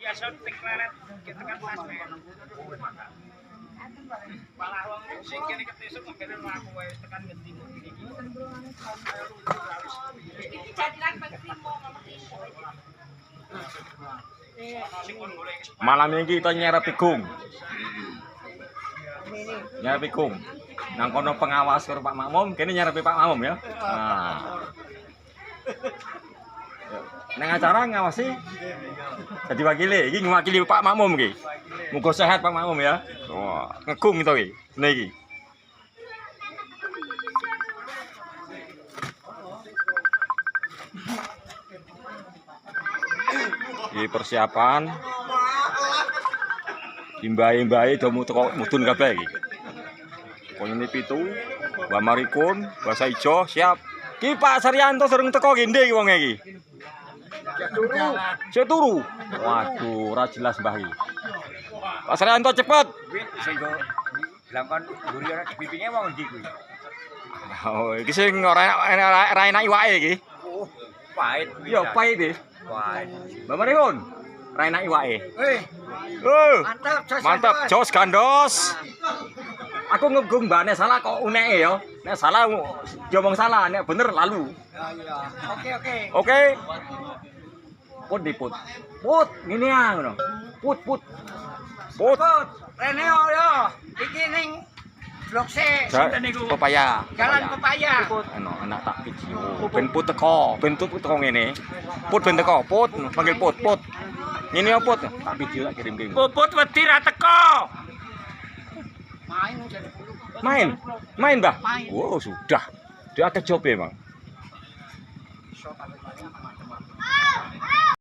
biasa teklelet kita kan pas men. Malah wong sing kene ketesuk ngene aku wae tekan ngendi iki. Iki jadilan pengrimo Malam ini kita nyerep igung. Nyerep igung. Nang kono pengawas karo Pak Makmum, kene nyerepi Pak Makmum ya. Nah. Nang acara ngawasi jadi wakile, iki ngwakili Pak Makmum iki. Muga sehat Pak Makmum ya. Wah, ngegung to iki. Nah iki. Di persiapan imbahe-imbahe do mudhun kabeh iki. Kono ini pitu, Mbak Marikun, bahasa ijo siap. Ki Pak Saryanto sering teko gende iki wong iki. Sik turu. Waduh, ora jelas Mbah iki. Pak Saryanto cepet. Sing go dilangkon mburi ora dipipinge wong ndi kuwi. Oh, iki sing ora enak iwake iki. Oh, pahit. Yo pahit iki. Pahit. Mbak Marikun, ora enak iwake. Mantap, Mantap, jos gandos. Aku ngegung mbak, nek salah kok uneke ya. Nek salah diomong salah, nek bener lalu. Oke. Oke. Put diput. Put, ngene ya ngono. Put. Put. Rene yo. Iki ning Blok C. Sinten niku? Pepaya. Jalan Pepaya. Anak tak video. Ben put teko, ngene. Put ben teko, put, panggil put. Ngene ya put. Tak video tak kirim. Puput wedi ra teko. Main, Mbah. Oh, sudah. Dia ada job, Bang.